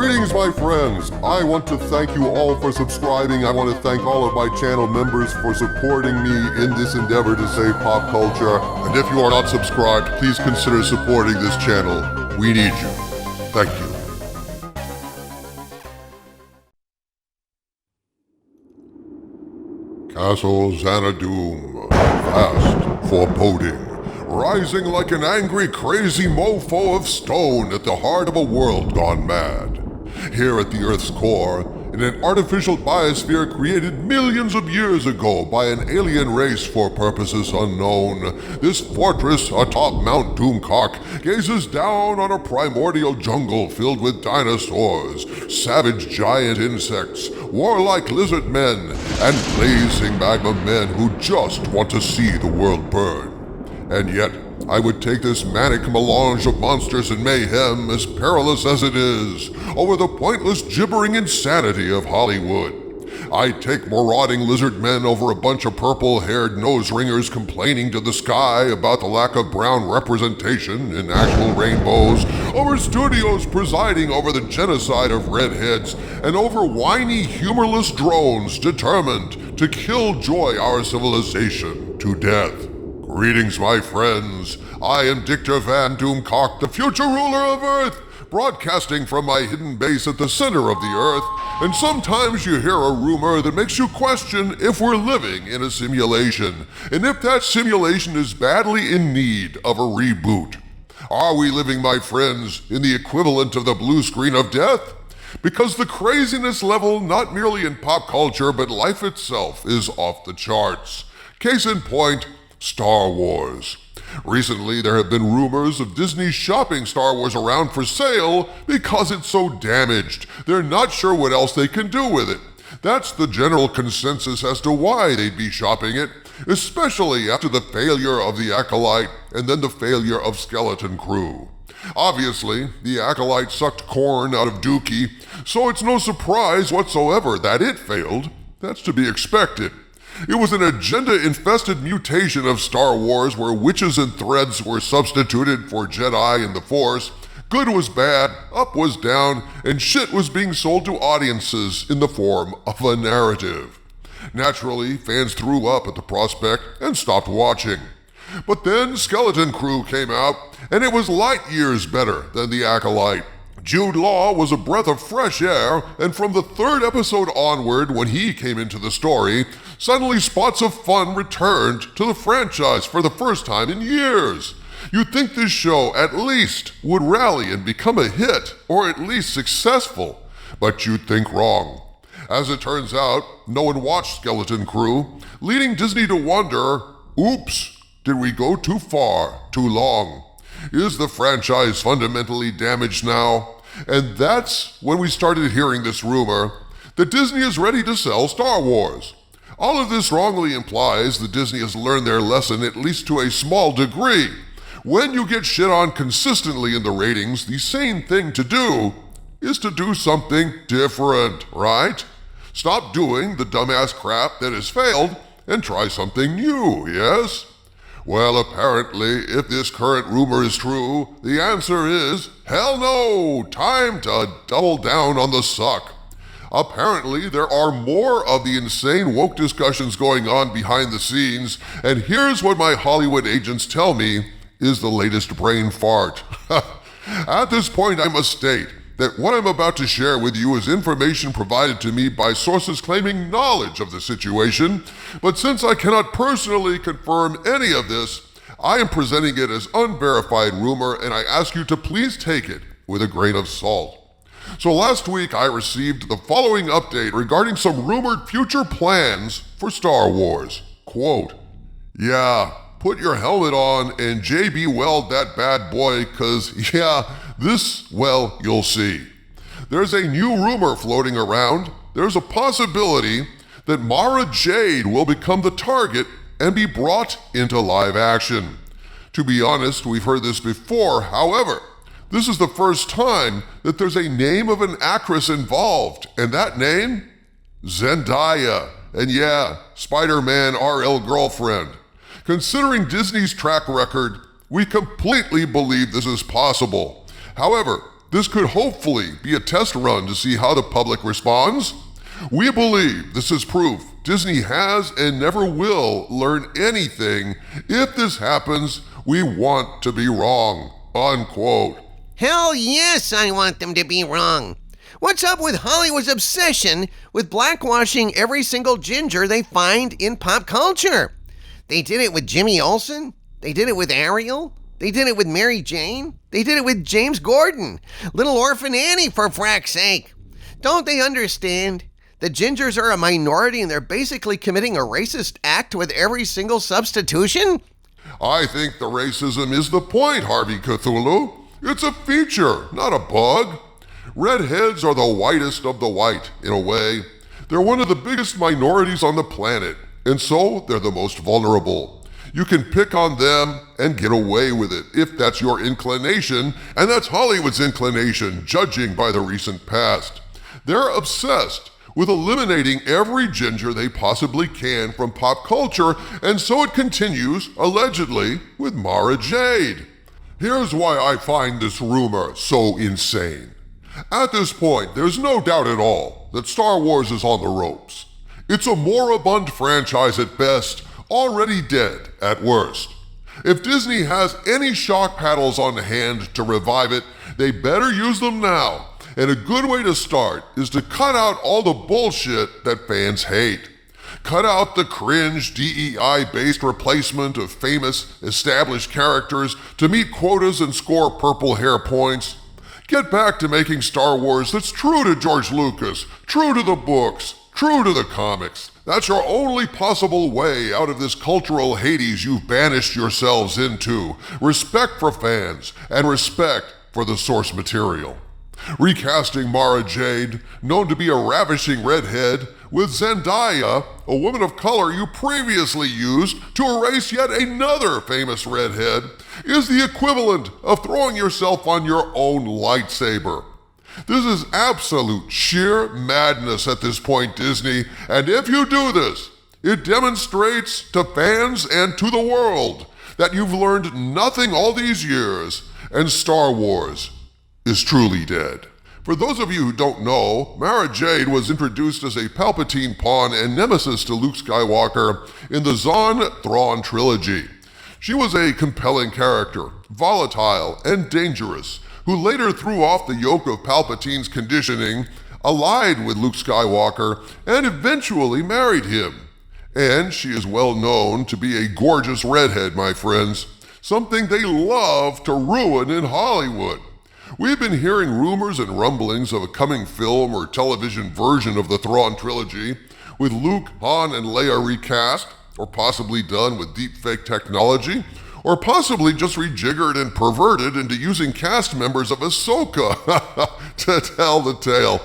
Greetings, my friends. I want to thank you all for subscribing. I want to thank all of my channel members for supporting me in this endeavor to save pop culture. And if you are not subscribed, please consider supporting this channel. We need you. Thank you. Castle Xanadu, vast, foreboding, rising like an angry, crazy mofo of stone at the heart of a world gone mad. Here at the Earth's core, in an artificial biosphere created millions of years ago by an alien race for purposes unknown, this fortress atop Mount Doomcock gazes down on a primordial jungle filled with dinosaurs, savage giant insects, warlike lizard men, and blazing magma men who just want to see the world burn. And yet, I would take this manic melange of monsters and mayhem, as perilous as it is, over the pointless gibbering insanity of Hollywood. I'd take marauding lizard men over a bunch of purple-haired nose-ringers complaining to the sky about the lack of brown representation in actual rainbows, over studios presiding over the genocide of redheads, and over whiny, humorless drones determined to killjoy our civilization to death. Greetings, my friends. I am Dictor Van Doomcock, the future ruler of Earth, broadcasting from my hidden base at the center of the Earth, and sometimes you hear a rumor that makes you question if we're living in a simulation, and if that simulation is badly in need of a reboot. Are we living, my friends, in the equivalent of the blue screen of death? Because the craziness level, not merely in pop culture, but life itself, is off the charts. Case in point, Star Wars. Recently, there have been rumors of Disney shopping Star Wars around for sale because it's so damaged. They're not sure what else they can do with it. That's the general consensus as to why they'd be shopping it, especially after the failure of The Acolyte and then the failure of Skeleton Crew. Obviously, The Acolyte sucked corn out of Dookie, so it's no surprise whatsoever that it failed. That's to be expected. It was an agenda-infested mutation of Star Wars where witches and threads were substituted for Jedi and the Force, good was bad, up was down, and shit was being sold to audiences in the form of a narrative. Naturally, fans threw up at the prospect and stopped watching. But then Skeleton Crew came out, and it was light years better than The Acolyte. Jude Law was a breath of fresh air, and from the third episode onward, when he came into the story, suddenly spots of fun returned to the franchise for the first time in years. You'd think this show at least would rally and become a hit, or at least successful, but you'd think wrong. As it turns out, no one watched Skeleton Crew, leading Disney to wonder, oops, did we go too far, too long? Is the franchise fundamentally damaged now? And that's when we started hearing this rumor that Disney is ready to sell Star Wars. All of this wrongly implies that Disney has learned their lesson at least to a small degree. When you get shit on consistently in the ratings, the sane thing to do is to do something different, right? Stop doing the dumbass crap that has failed and try something new, yes? Well, apparently, if this current rumor is true, the answer is, hell no, time to double down on the suck. Apparently, there are more of the insane woke discussions going on behind the scenes, and here's what my Hollywood agents tell me is the latest brain fart. At this point, I must state that what I'm about to share with you is information provided to me by sources claiming knowledge of the situation, but since I cannot personally confirm any of this, I am presenting it as unverified rumor, and I ask you to please take it with a grain of salt. So last week I received the following update regarding some rumored future plans for Star Wars. Quote, yeah, put your helmet on and JB weld that bad boy, cause yeah, this, well, you'll see. There's a new rumor floating around. There's a possibility that Mara Jade will become the target and be brought into live action. To be honest, we've heard this before. However, this is the first time that there's a name of an actress involved, and that name? Zendaya. And yeah, Spider-Man RL girlfriend. Considering Disney's track record, we completely believe this is possible. However, This could hopefully be a test run to see how the public responds. We believe this is proof Disney has and never will learn anything. If this happens, we want to be wrong. Unquote. Hell yes, I want them to be wrong. What's up with Hollywood's obsession with blackwashing every single ginger they find in pop culture? They did it with Jimmy Olsen. They did it with Ariel. They did it with Mary Jane. They did it with James Gordon. Little Orphan Annie, for frack's sake. Don't they understand? The gingers are a minority and they're basically committing a racist act with every single substitution? I think the racism is the point, Harvey Cthulhu. It's a feature, not a bug. Redheads are the whitest of the white, in a way. They're one of the biggest minorities on the planet, and so they're the most vulnerable. You can pick on them and get away with it if that's your inclination, and that's Hollywood's inclination, judging by the recent past. They're obsessed with eliminating every ginger they possibly can from pop culture, and so it continues, allegedly, with Mara Jade. Here's why I find this rumor so insane. At this point, there's no doubt at all that Star Wars is on the ropes. It's a moribund franchise at best, already dead at worst. If Disney has any shock paddles on hand to revive it, they better use them now. And a good way to start is to cut out all the bullshit that fans hate. Cut out the cringe DEI-based replacement of famous, established characters to meet quotas and score purple hair points. Get back to making Star Wars that's true to George Lucas, true to the books, true to the comics. That's your only possible way out of this cultural Hades you've banished yourselves into. Respect for fans and respect for the source material. Recasting Mara Jade, known to be a ravishing redhead, with Zendaya, a woman of color you previously used to erase yet another famous redhead, is the equivalent of throwing yourself on your own lightsaber. This is absolute sheer madness at this point, Disney, and if you do this, it demonstrates to fans and to the world that you've learned nothing all these years, and Star Wars is truly dead. For those of you who don't know, Mara Jade was introduced as a Palpatine pawn and nemesis to Luke Skywalker in the Thrawn trilogy. She was a compelling character, volatile and dangerous, who later threw off the yoke of Palpatine's conditioning, allied with Luke Skywalker, and eventually married him. And she is well known to be a gorgeous redhead, my friends, something they love to ruin in Hollywood. We've been hearing rumors and rumblings of a coming film or television version of the Thrawn trilogy, with Luke, Han, and Leia recast, or possibly done with deepfake technology, or possibly just rejiggered and perverted into using cast members of Ahsoka to tell the tale.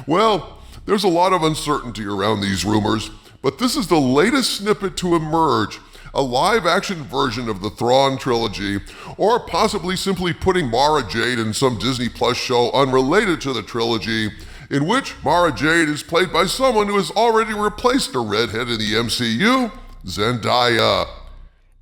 Well, there's a lot of uncertainty around these rumors, but this is the latest snippet to emerge, a live-action version of the Thrawn trilogy, or possibly simply putting Mara Jade in some Disney Plus show unrelated to the trilogy, in which Mara Jade is played by someone who has already replaced a redhead in the MCU, Zendaya.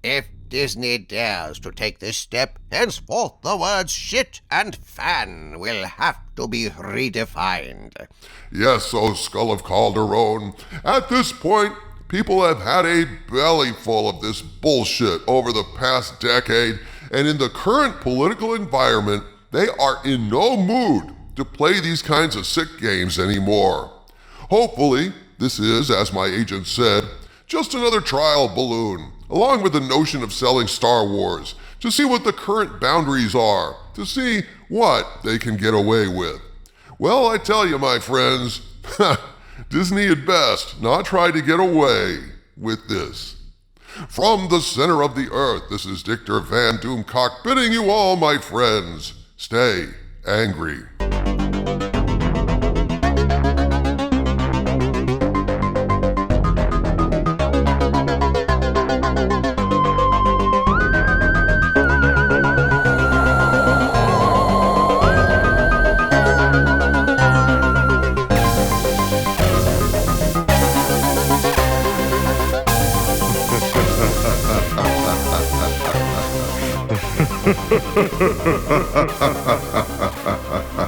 If Disney dares to take this step, henceforth the words shit and fan will have to be redefined. Yes, O Skull of Calderon. At this point, people have had a bellyful of this bullshit over the past decade, and in the current political environment, they are in no mood to play these kinds of sick games anymore. Hopefully, this is, as my agent said, just another trial balloon, along with the notion of selling Star Wars, to see what the current boundaries are, to see what they can get away with. Well, I tell you, my friends, Disney at best not try to get away with this. From the center of the earth, this is Dictor Van Doomcock bidding you all, my friends, stay angry. Ha ha ha ha ha ha ha ha.